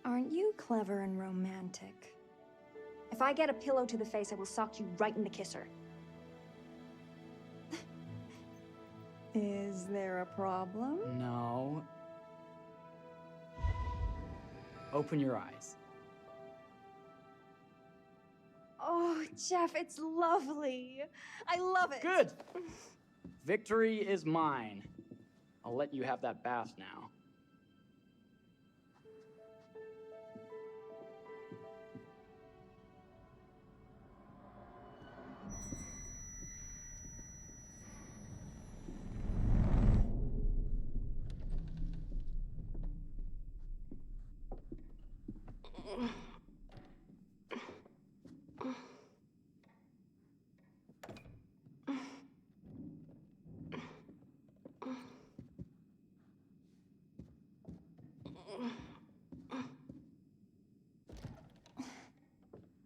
Aren't you clever and romantic? If I get a pillow to the face, I will sock you right in the kisser. Is there a problem? No. Open your eyes. Oh, Jeff, it's lovely. I love it. Good. Victory is mine. I'll let you have that bath now.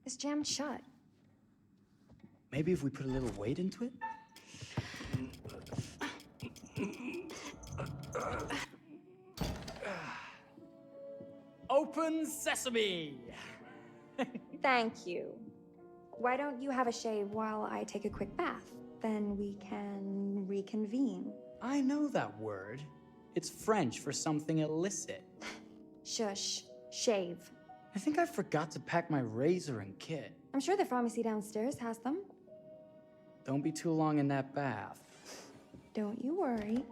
It's jammed shut. Maybe if we put a little weight into it? Open sesame! Thank you. Why don't you have a shave while I take a quick bath? Then we can reconvene. I know that word. It's French for something illicit. Shush. Shave. I think I forgot to pack my razor and kit. I'm sure the pharmacy downstairs has them. Don't be too long in that bath. Don't you worry.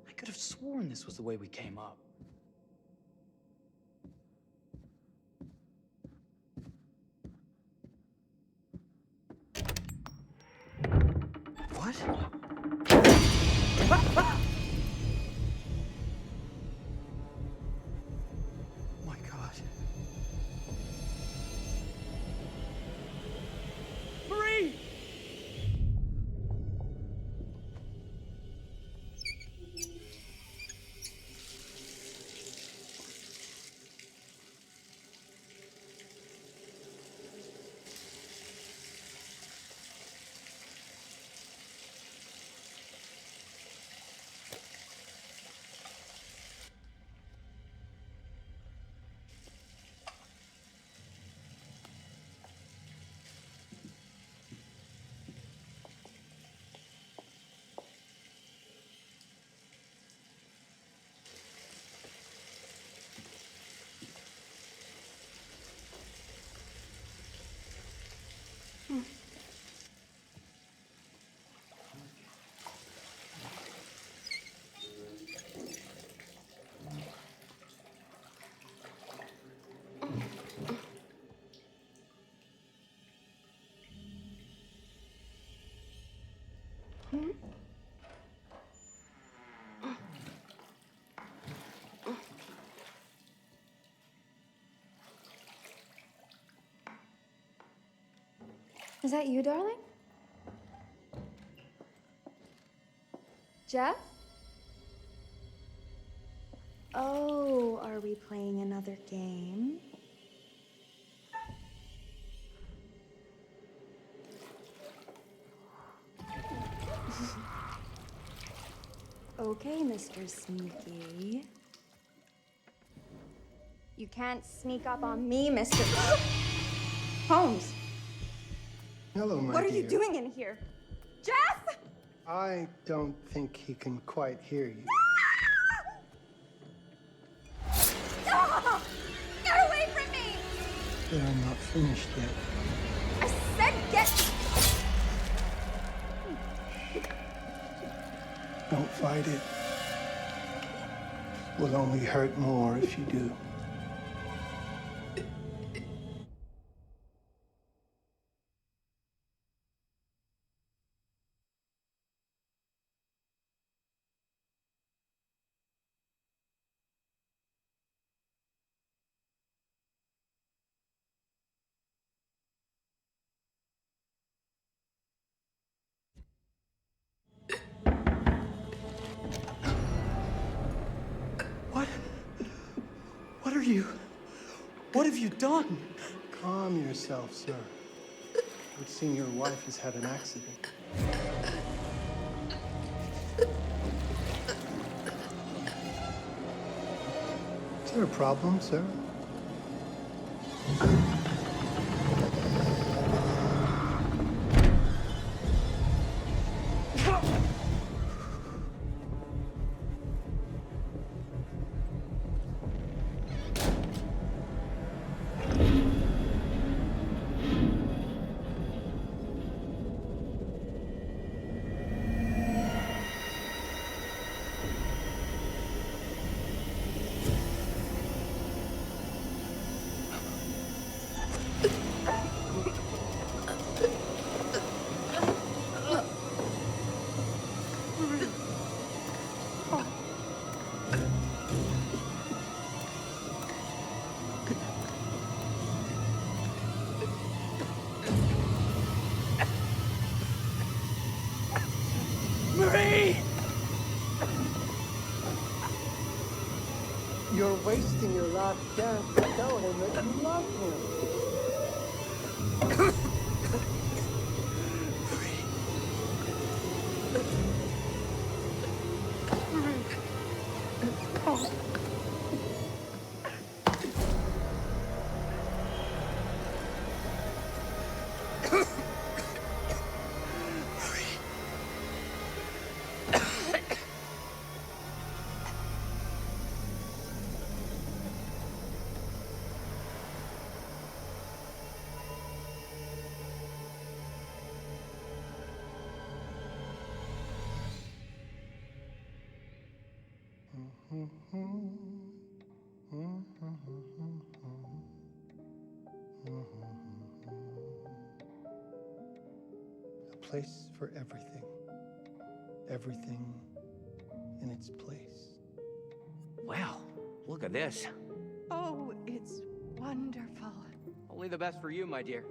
I could have sworn this was the way we came up. What? My God. Marie! Is that you, darling? Jeff? Oh, are we playing another game? Okay, Mr. Sneaky. You can't sneak up on me, Mr. Holmes! Hello, my What are dear. you doing in here? Jeff! I don't think he can quite hear you. Stop! Get away from me! But I'm not finished yet. I said get... Don't fight it. Will only hurt more if you do. you? What have you done? Calm yourself, sir. It would seem your wife has had an accident. Is there a problem, sir? You're wasting your last chance to tell him that you love him. A place for everything. Everything in its place. Wow, look at this. Oh, it's wonderful. Only the best for you, my dear.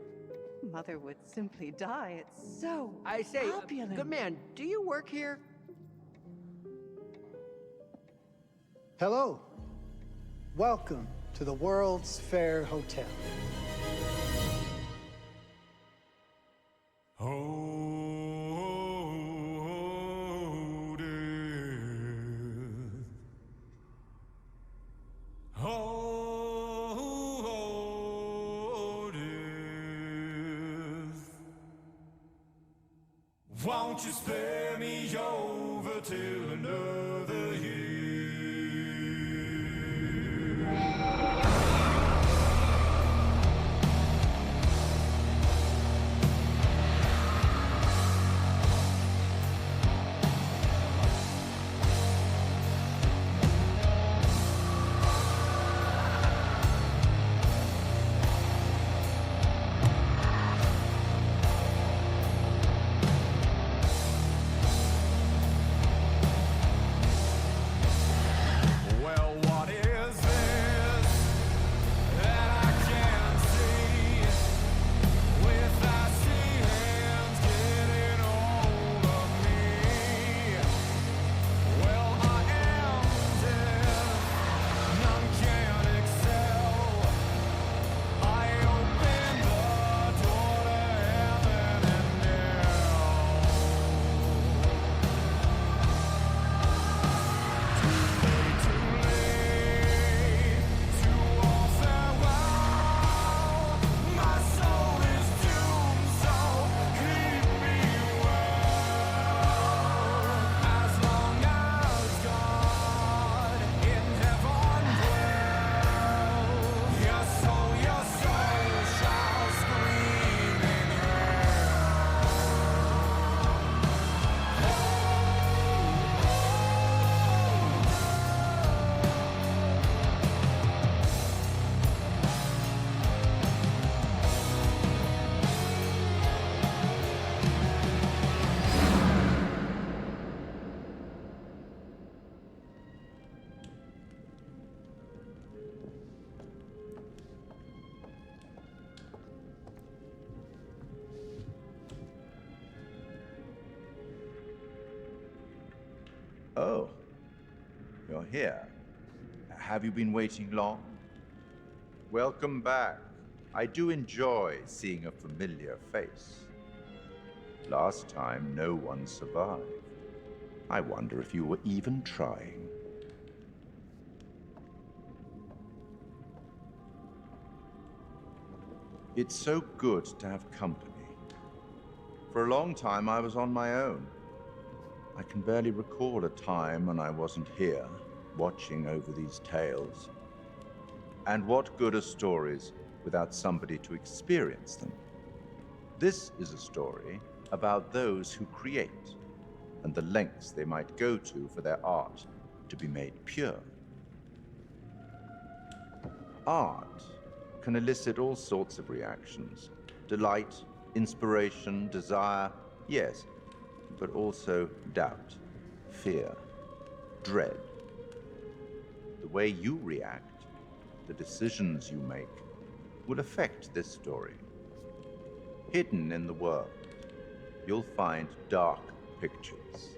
Mother would simply die. It's so I say, opulent. good man, do you work here? Hello. Welcome to the World's Fair Hotel. Won't you spare me over till another year? Oh, you're here. Have you been waiting long? Welcome back. I do enjoy seeing a familiar face. Last time, no one survived. I wonder if you were even trying. It's so good to have company. For a long time, I was on my own. I can barely recall a time when I wasn't here, watching over these tales. And what good are stories without somebody to experience them? This is a story about those who create, and the lengths they might go to for their art to be made pure. Art can elicit all sorts of reactions. Delight, inspiration, desire, yes, but also doubt, fear, dread. The way you react, the decisions you make, will affect this story. Hidden in the world, you'll find dark pictures.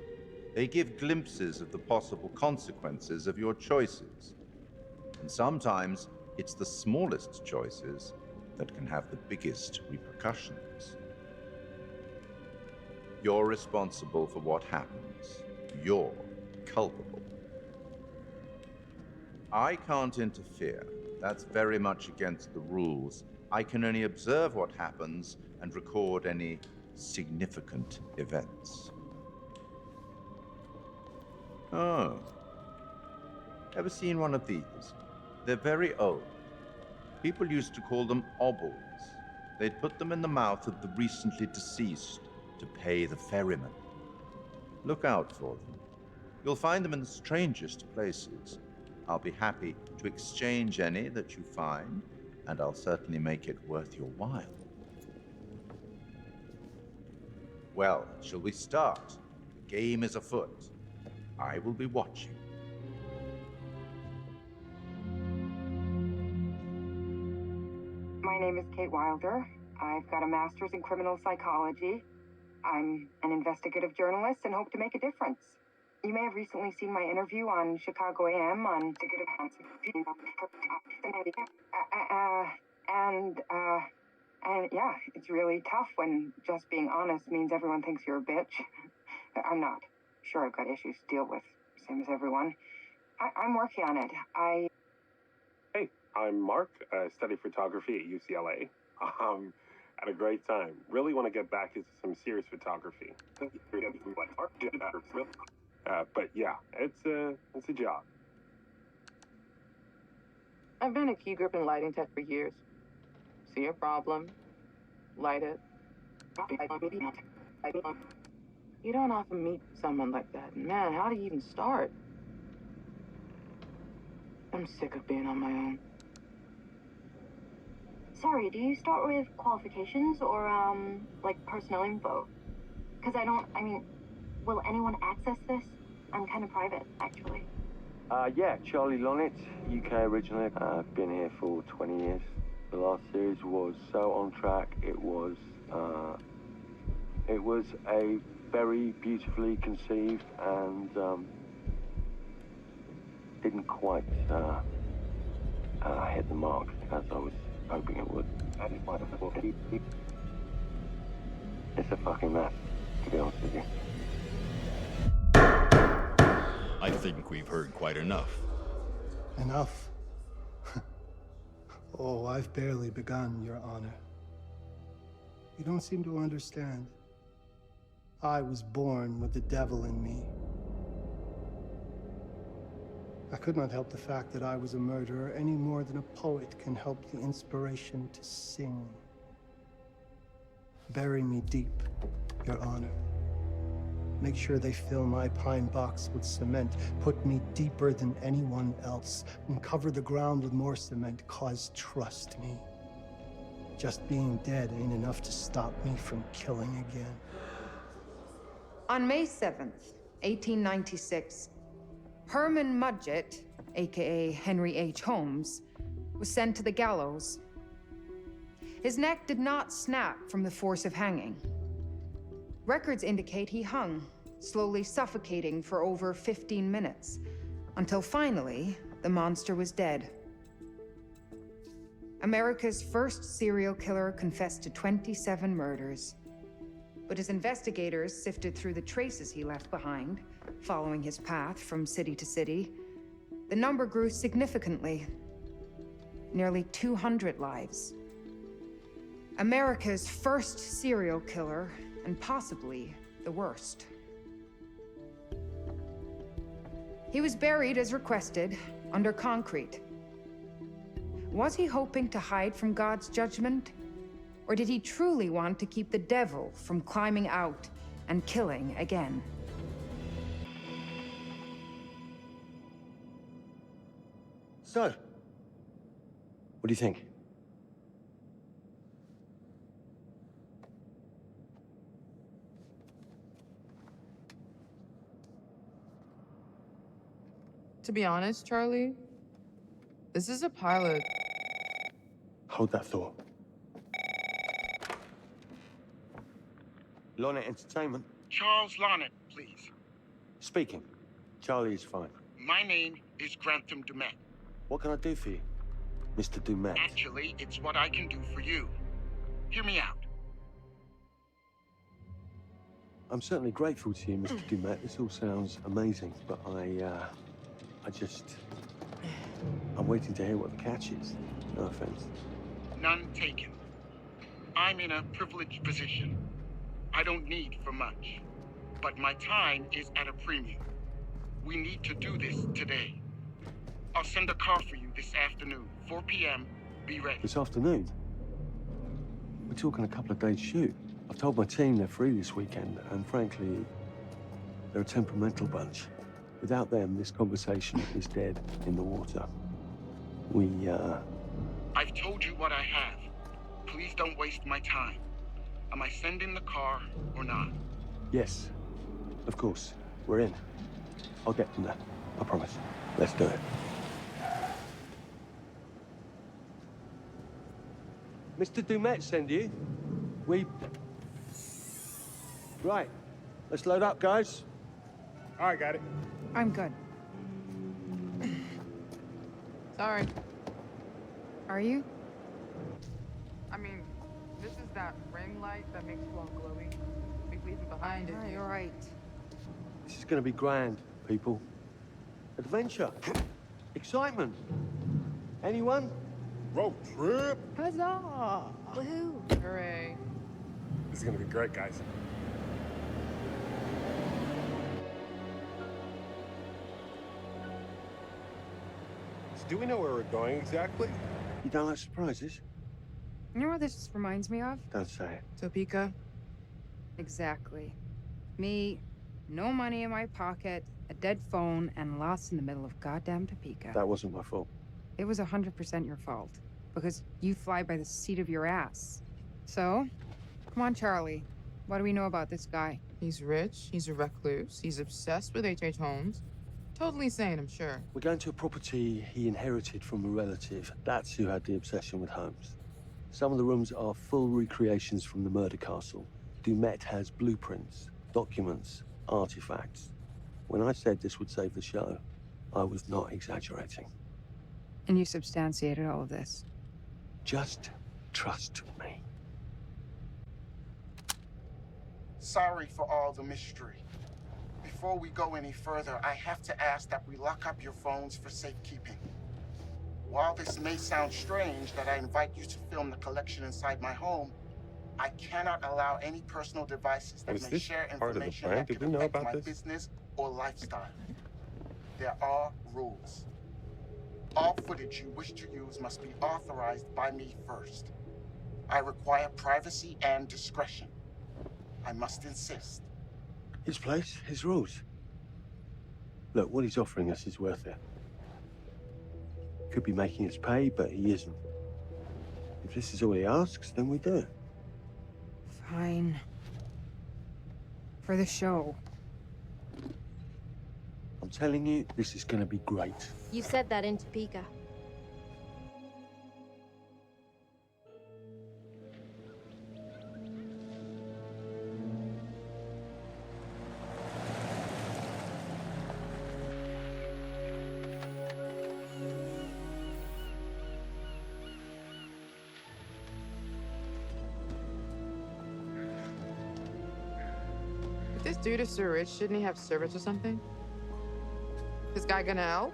They give glimpses of the possible consequences of your choices. And sometimes it's the smallest choices that can have the biggest repercussions. You're responsible for what happens. You're culpable. I can't interfere. That's very much against the rules. I can only observe what happens and record any significant events. Oh. Ever seen one of these? They're very old. People used to call them obbles. They'd put them in the mouth of the recently deceased to pay the ferryman. Look out for them. You'll find them in the strangest places. I'll be happy to exchange any that you find, and I'll certainly make it worth your while. Well, shall we start? The game is afoot. I will be watching. My name is Kate Wilder. I've got a master's in criminal psychology. I'm an investigative journalist and hope to make a difference. You may have recently seen my interview on Chicago AM on and yeah, it's really tough when just being honest means everyone thinks you're a bitch. I'm not. Sure, I've got issues to deal with, same as everyone. I'm working on it. Hey, I'm Mark. I study photography at UCLA. Had a great time. Really want to get back into some serious photography. But yeah, it's a job. I've been a key grip and lighting tech for years. See a problem, light it. You don't often meet someone like that. Man, how do you even start? I'm sick of being on my own. Sorry, do you start with qualifications or, like personnel info? Because will anyone access this? I'm kind of private, actually. Yeah, Charlie Lonitz, UK originally. I've been here for 20 years. The last series was so on track. It was a very beautifully conceived and didn't quite hit the mark as I was hoping it would. It's a fucking mess, to be honest with you. I think we've heard quite enough. Enough? Oh, I've barely begun, Your Honor. You don't seem to understand. I was born with the devil in me. I could not help the fact that I was a murderer any more than a poet can help the inspiration to sing. Bury me deep, Your Honor. Make sure they fill my pine box with cement. Put me deeper than anyone else. And cover the ground with more cement, 'cause trust me, just being dead ain't enough to stop me from killing again. On May 7th, 1896, Herman Mudgett, aka Henry H. Holmes, was sent to the gallows. His neck did not snap from the force of hanging. Records indicate he hung, slowly suffocating for over 15 minutes, until finally, the monster was dead. America's first serial killer confessed to 27 murders. But as investigators sifted through the traces he left behind, following his path from city to city, the number grew significantly. Nearly 200 lives. America's first serial killer, and possibly the worst. He was buried as requested, under concrete. Was he hoping to hide from God's judgment? Or did he truly want to keep the devil from climbing out and killing again? So, what do you think? To be honest, Charlie, this is a pilot. Hold that thought. Lonnet Entertainment. Charles Lonnet, please. Speaking. Charlie is fine. My name is Granthem Du'Met. What can I do for you, Mr. Du'Met? Actually, it's what I can do for you. Hear me out. I'm certainly grateful to you, Mr. Du'Met. This all sounds amazing, but I'm waiting to hear what the catch is. No offense. None taken. I'm in a privileged position. I don't need for much, but my time is at a premium. We need to do this today. I'll send a car for you this afternoon, 4 p.m. Be ready. This afternoon? We're talking a couple of days shoot. I've told my team they're free this weekend, and frankly, they're a temperamental bunch. Without them, this conversation is dead in the water. I've told you what I have. Please don't waste my time. Am I sending the car or not? Yes, of course. We're in. I'll get them there. I promise. Let's do it. Mr. Du'Met send you? Right. Let's load up, guys. All right, got it. I'm good. Sorry. Are you? I mean, this is that ring light that makes you all glowy. Big leaving behind it. You're right. This is going to be grand, people. Adventure. Excitement. Anyone? Road trip. Huzzah! Woohoo! Hooray. This is gonna be great, guys. So do we know where we're going exactly? You don't like surprises? You know what this reminds me of? Don't say it. Topeka? Exactly. Me, no money in my pocket, a dead phone, and lost in the middle of goddamn Topeka. That wasn't my fault. It was 100% your fault. Because you fly by the seat of your ass. So, come on, Charlie. What do we know about this guy? He's rich, he's a recluse, he's obsessed with H.H. Holmes. Totally sane, I'm sure. We're going to a property he inherited from a relative. That's who had the obsession with Holmes. Some of the rooms are full recreations from the murder castle. Du'Met has blueprints, documents, artifacts. When I said this would save the show, I was not exaggerating. And you substantiated all of this? Just trust me. Sorry for all the mystery. Before we go any further, I have to ask that we lock up your phones for safekeeping. While this may sound strange that I invite you to film the collection inside my home, I cannot allow any personal devices that may share information that could affect my business or lifestyle. There are rules. All footage you wish to use must be authorized by me first. I require privacy and discretion. I must insist. His place, his rules. Look, what he's offering us is worth it. Could be making us pay, but he isn't. If this is all he asks, then we do it. Fine. For the show. I'm telling you, this is gonna be great. You said that in Topeka. this dude is so rich, shouldn't he have servants or something? This guy gonna help?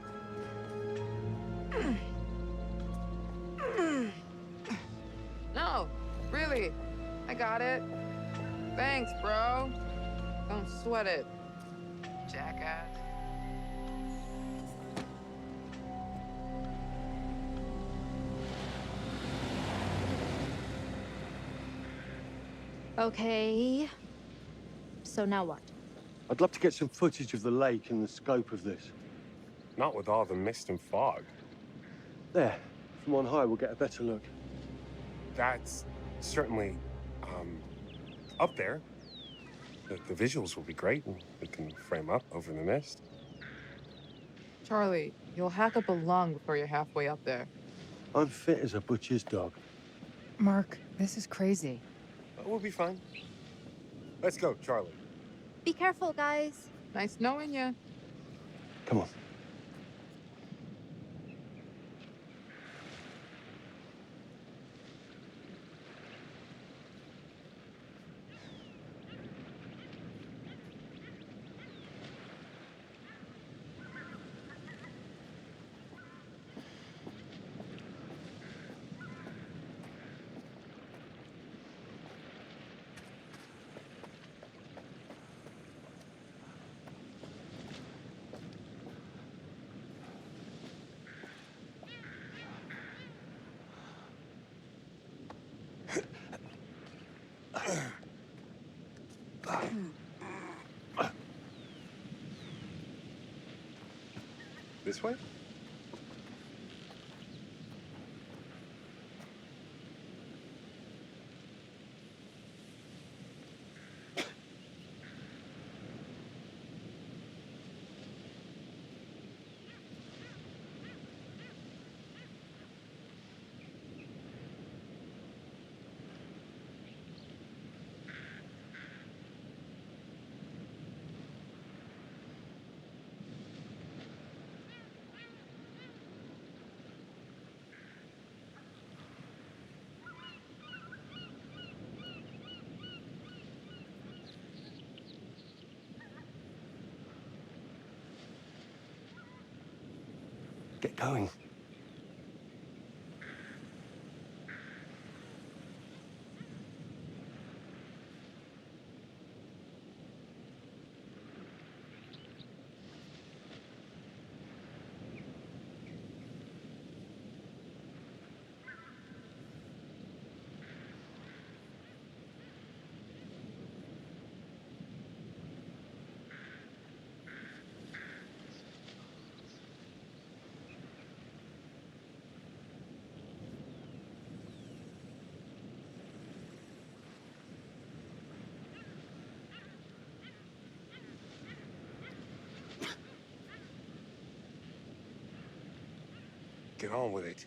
No, really. I got it. Thanks, bro. Don't sweat it, jackass. Okay. So now what? I'd love to get some footage of the lake and the scope of this. Not with all the mist and fog. There. From on high, we'll get a better look. That's certainly, up there. The visuals will be great, and we can frame up over the mist. Charlie, you'll hack up a lung before you're halfway up there. I'm fit as a butcher's dog. Mark, this is crazy. We'll be fine. Let's go, Charlie. Be careful, guys. Nice knowing you. Come on. This way? Get going. Get on with it.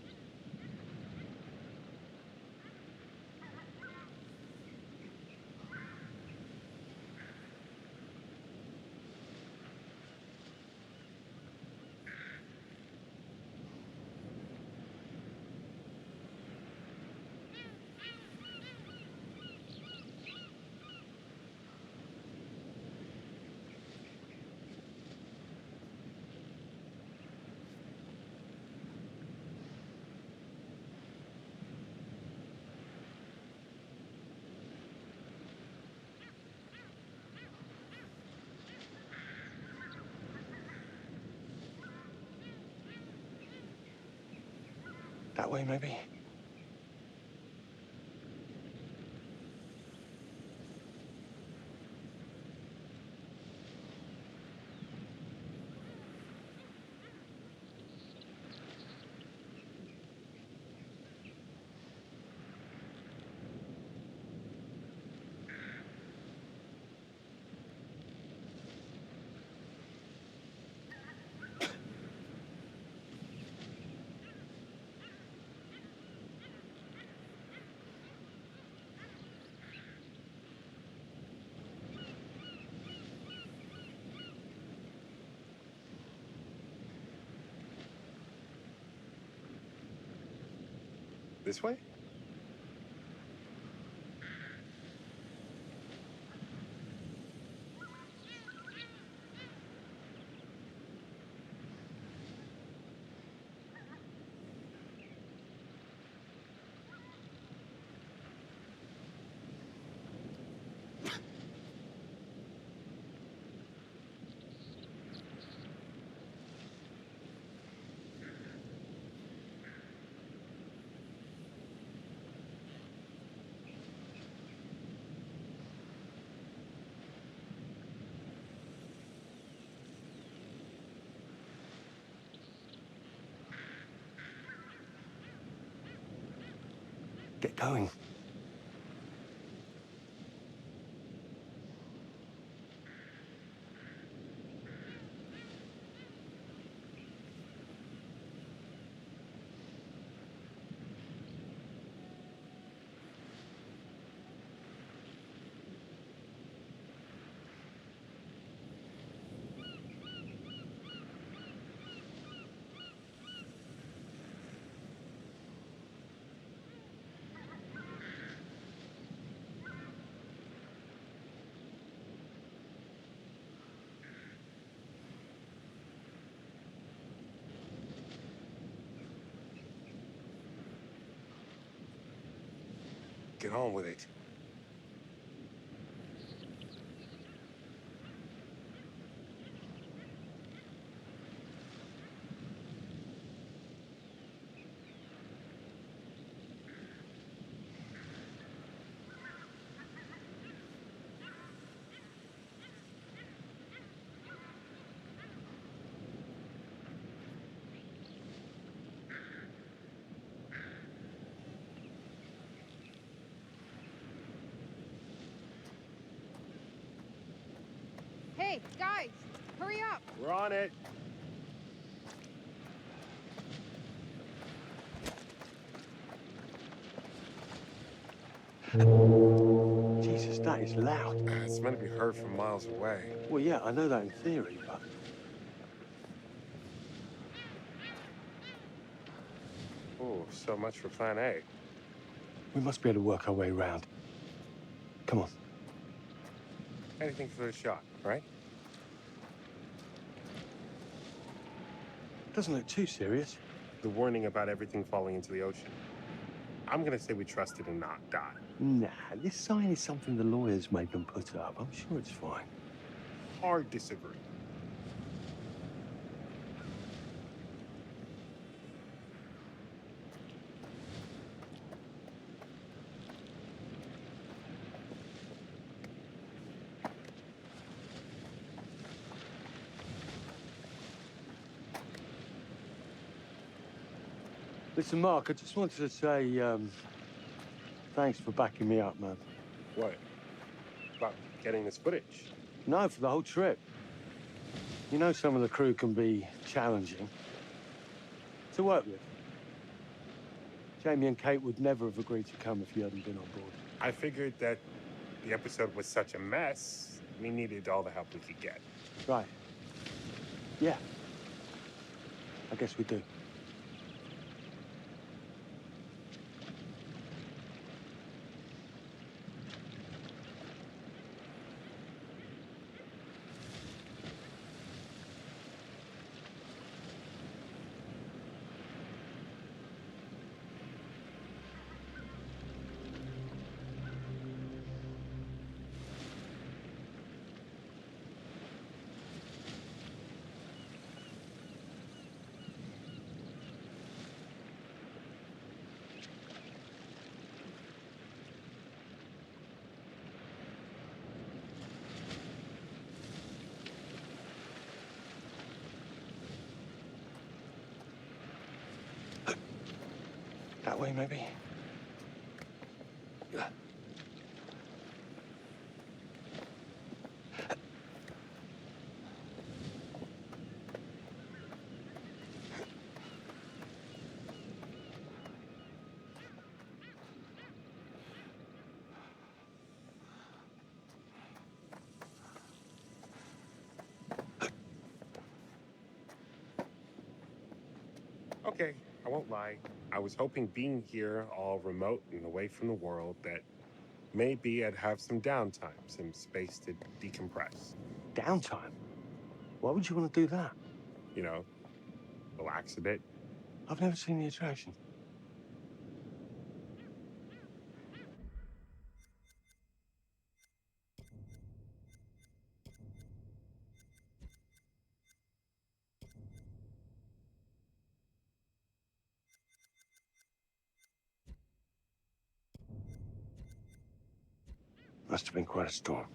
That way, maybe? This way? Get going. Get on with it. Hey, guys, hurry up! We're on it. Jesus, that is loud. It's meant to be heard from miles away. Well, yeah, I know that in theory, but... Oh, so much for plan A. We must be able to work our way around. Come on. Anything for the shot, right? Doesn't look too serious. The warning about everything falling into the ocean. I'm gonna say we trust it and not die. Nah, this sign is something the lawyers made them put up. I'm sure it's fine. Hard disagree. Listen, Mark, I just wanted to say, thanks for backing me up, man. What? About getting this footage? No, for the whole trip. You know some of the crew can be challenging to work with. Jamie and Kate would never have agreed to come if you hadn't been on board. I figured that the episode was such a mess, we needed all the help we could get. Right. Yeah. I guess we do. That way, maybe? Okay, I won't lie. I was hoping being here, all remote and away from the world, that maybe I'd have some downtime, some space to decompress. Downtime? Why would you want to do that? You know, relax a bit. I've never seen the attraction. Must have been quite a storm.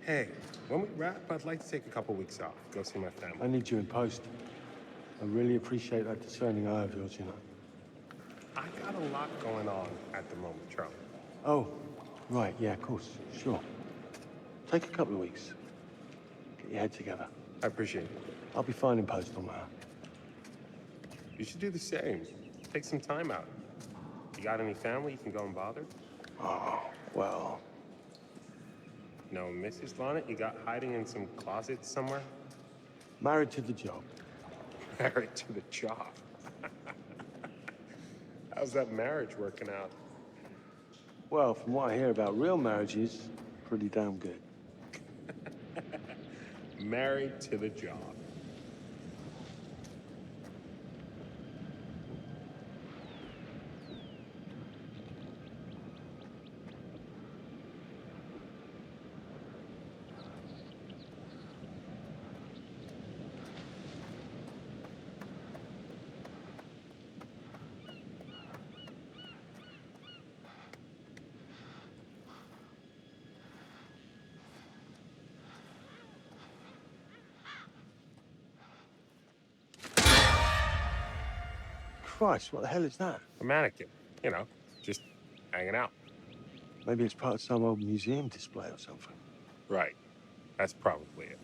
Hey, when we wrap, I'd like to take a couple weeks off, go see my family. I need you in post. I really appreciate that discerning eye of yours, you know. I got a lot going on at the moment, Charlie. Oh, right, yeah, of course, sure. Take a couple of weeks. Get your head together. I appreciate it. I'll be fine in post on that. You should do the same. Take some time out. You got any family you can go and bother? Oh, well. No, Mrs. Lonnet, you got hiding in some closet somewhere? Married to the job. Married to the job. How's that marriage working out? Well, from what I hear about real marriages, pretty damn good. Married to the job. Christ, what the hell is that? A mannequin, you know, just hanging out. Maybe it's part of some old museum display or something. Right. That's probably it.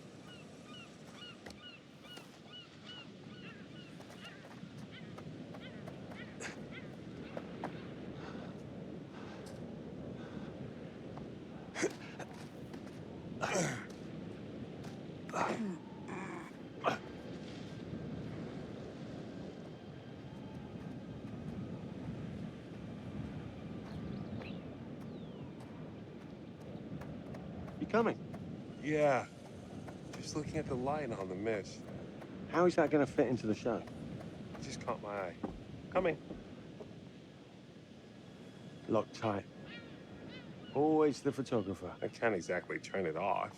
Coming? Yeah. Just looking at the light on the mist. How is that going to fit into the show? It just caught my eye. Coming. Locked tight. Always the photographer. I can't exactly turn it off.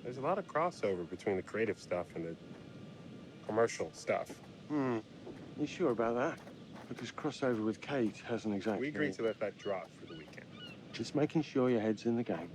There's a lot of crossover between the creative stuff and the commercial stuff. You sure about that? Because crossover with Kate hasn't exactly... We agreed to let that drop for the weekend. Just making sure your head's in the game.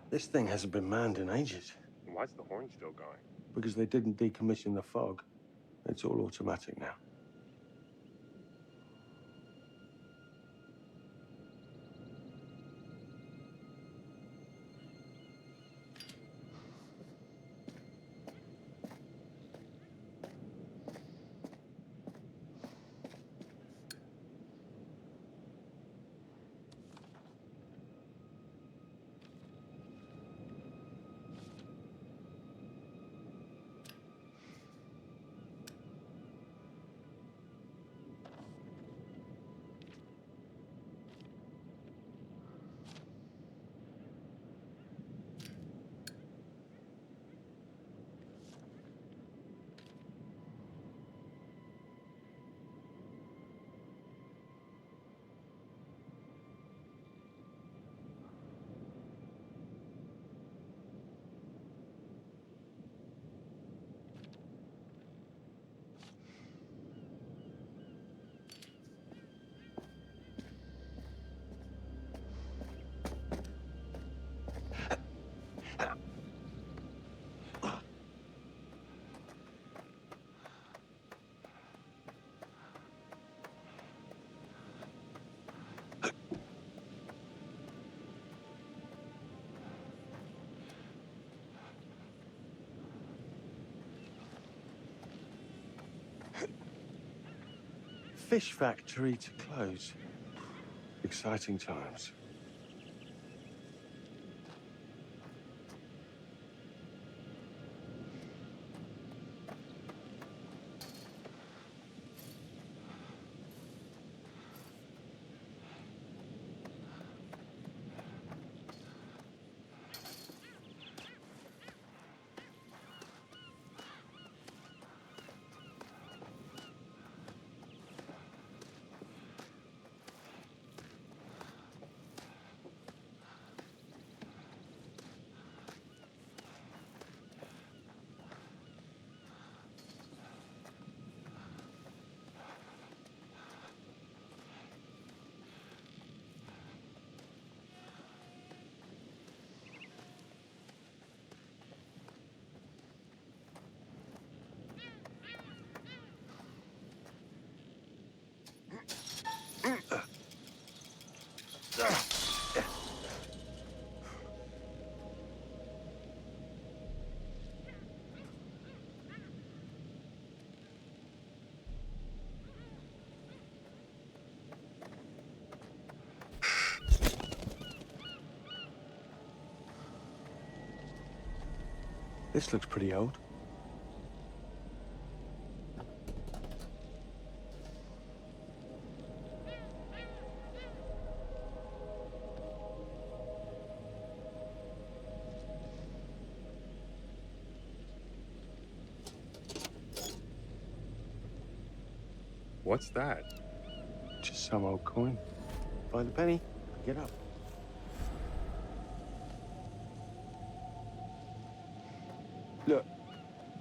This thing hasn't been manned in ages. Why's the horn still going? Because they didn't decommission the fog. It's all automatic now. Fish factory to close. Exciting times. This looks pretty old. What's that? Just some old coin. Find a penny, get up. Look,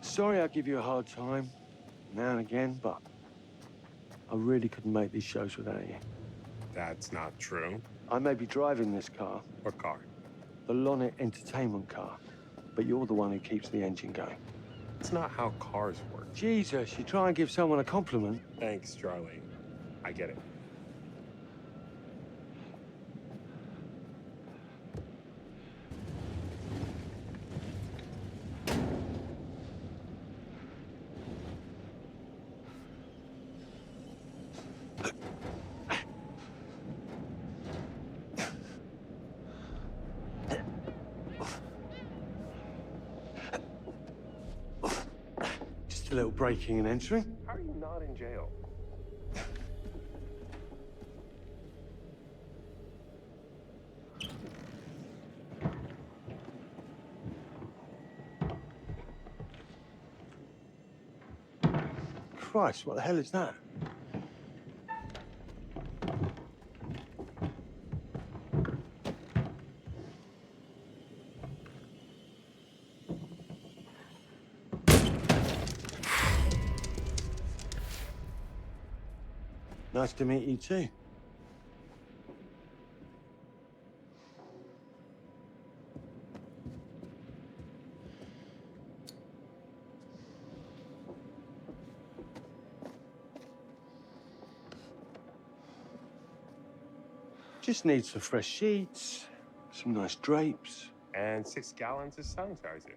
sorry I give you a hard time now and again, but I really couldn't make these shows without you. That's not true. I may be driving this car. What car? The Lonnet Entertainment car. But you're the one who keeps the engine going. It's not how cars work. Jesus, you try and give someone a compliment. Thanks, Charlie. I get it. Just a little breaking and entering. How are you not in jail? Christ, what the hell is that? Nice to meet you too. Just need some fresh sheets, some nice drapes. And 6 gallons of sanitizer.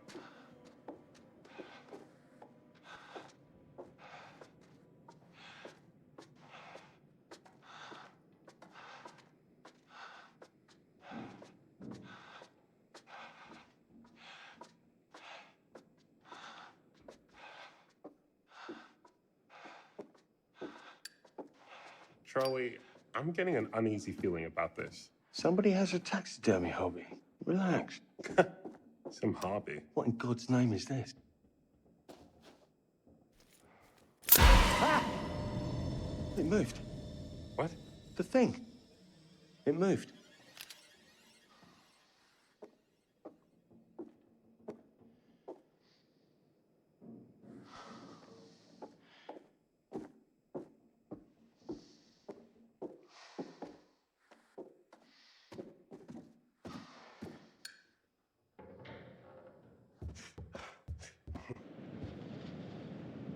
Charlie, I'm getting an uneasy feeling about this. Somebody has a taxidermy hobby. Relax. Some hobby. What in God's name is this? Ah! It moved. What? The thing. It moved.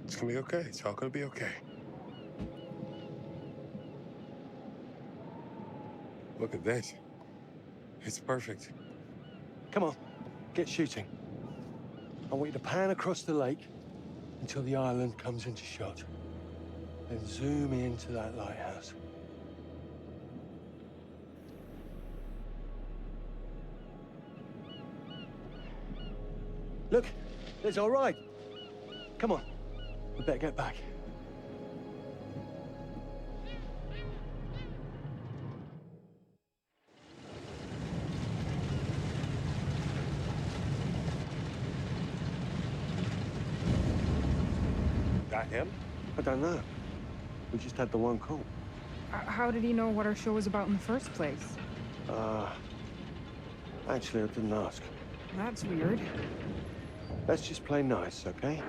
It's gonna be okay. It's all gonna be okay. Look at this. It's perfect. Come on, get shooting. I want you to pan across the lake until the island comes into shot. Then zoom into that lighthouse. Look, it's all right. Come on, we better get back. That him? I don't know. We just had the one call. How did he know what our show was about in the first place? Actually, I didn't ask. That's weird. Let's just play nice, okay?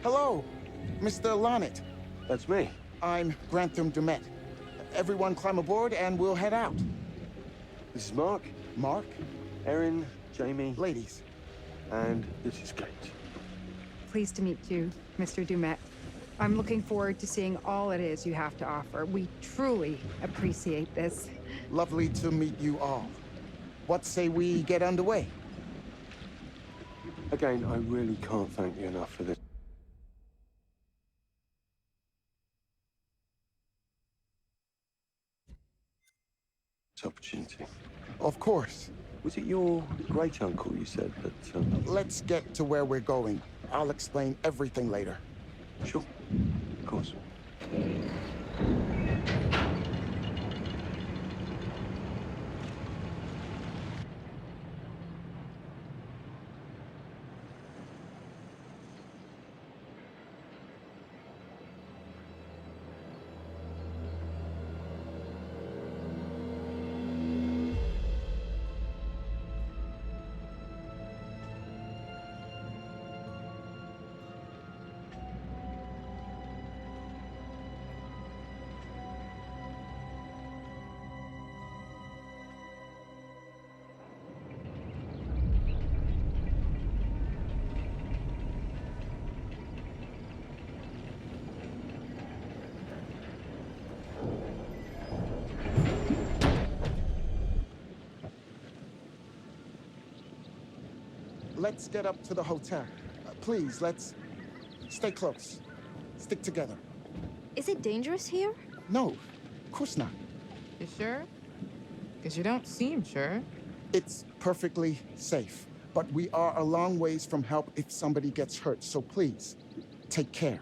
Hello, Mr. Lonnet. That's me. I'm Granthem Du'Met. Everyone climb aboard and we'll head out. This is Mark. Mark? Erin, Jamie. Ladies. And this is Kate. Pleased to meet you, Mr. Du'Met. I'm looking forward to seeing all it is you have to offer. We truly appreciate this. Lovely to meet you all. What say we get underway? Again, I really can't thank you enough for this. this opportunity. Of course. Was it your great-uncle you said that... Let's get to where we're going. I'll explain everything later. Sure. Of course. Let's get up to the hotel. Please, let's stay close. Stick together. Is it dangerous here? No, of course not. You sure? Because you don't seem sure. It's perfectly safe, but we are a long ways from help if somebody gets hurt, so please, take care.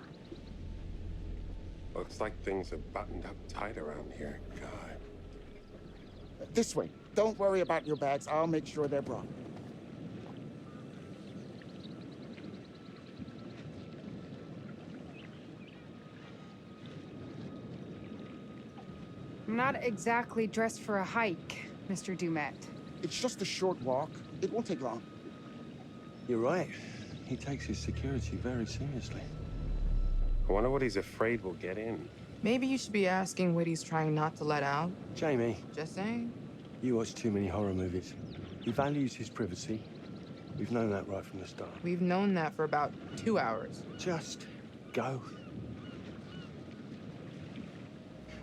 Looks like things are buttoned up tight around here. God. This way. Don't worry about your bags. I'll make sure they're brought. I'm not exactly dressed for a hike, Mr. Du'Met. It's just a short walk. It won't take long. You're right. He takes his security very seriously. I wonder what he's afraid will get in. Maybe you should be asking what he's trying not to let out. Jamie. Just saying. You watch too many horror movies. He values his privacy. We've known that right from the start. We've known that for about 2 hours. Just go.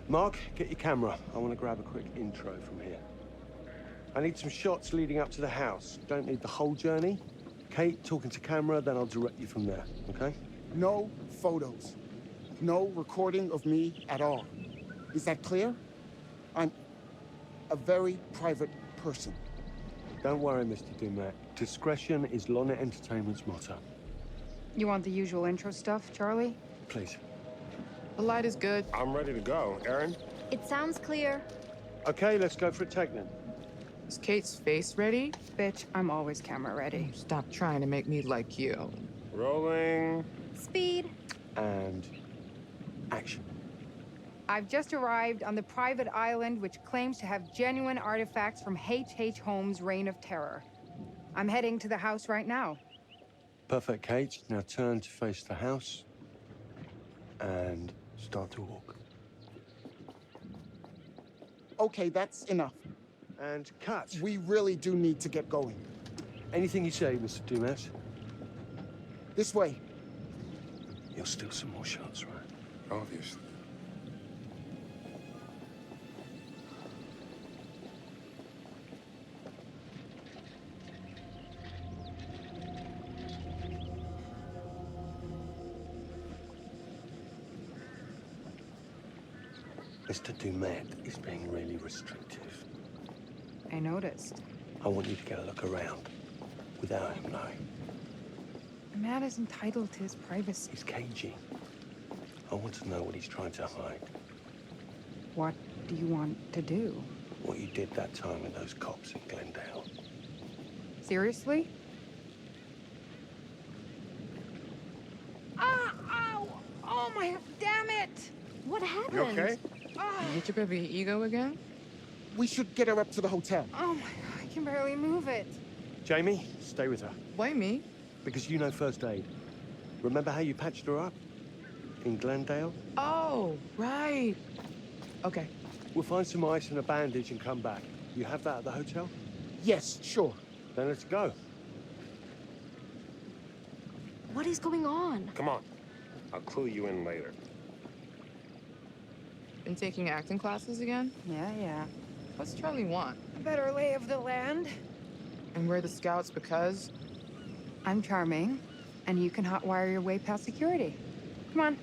Mark, get your camera. I want to grab a quick intro from here. I need some shots leading up to the house. Don't need the whole journey. Kate, talking to camera, then I'll direct you from there, okay? No photos. No recording of me at all. Is that clear? I'm a very private person. Don't worry, Mr. Du'Met. Discretion is Lonnet Entertainment's motto. You want the usual intro stuff, Charlie? Please. The light is good. I'm ready to go. Aaron? It sounds clear. Okay, let's go for a take then. Is Kate's face ready? Bitch, I'm always camera ready. Stop trying to make me like you. Rolling. Speed. And action. I've just arrived on the private island which claims to have genuine artifacts from H.H. Holmes' Reign of Terror. I'm heading to the house right now. Perfect, Kate. Now turn to face the house. And start to walk. Okay, that's enough. And cut. We really do need to get going. Anything you say, Mr. Du'Met. This way. You'll steal some more shots, right? Obviously. Mr. Du'Met is being really restrictive. I noticed. I want you to get a look around without him knowing. The man is entitled to his privacy. He's cagey. I want to know what he's trying to hide. What do you want to do? What you did that time with those cops in Glendale. Seriously? Ah! Ow! Oh my... Damn it! What happened? You okay? You get your baby ego again? We should get her up to the hotel. Oh my God, I can barely move it. Jamie, stay with her. Why me? Because you know first aid. Remember how you patched her up? In Glendale? Oh, right. Okay. We'll find some ice and a bandage and come back. You have that at the hotel? Yes, sure. Then let's go. What is going on? Come on. I'll clue you in later. Been taking acting classes again? Yeah. What's Charlie want? A better lay of the land. And we're the scouts because? I'm charming, and you can hotwire your way past security. Come on.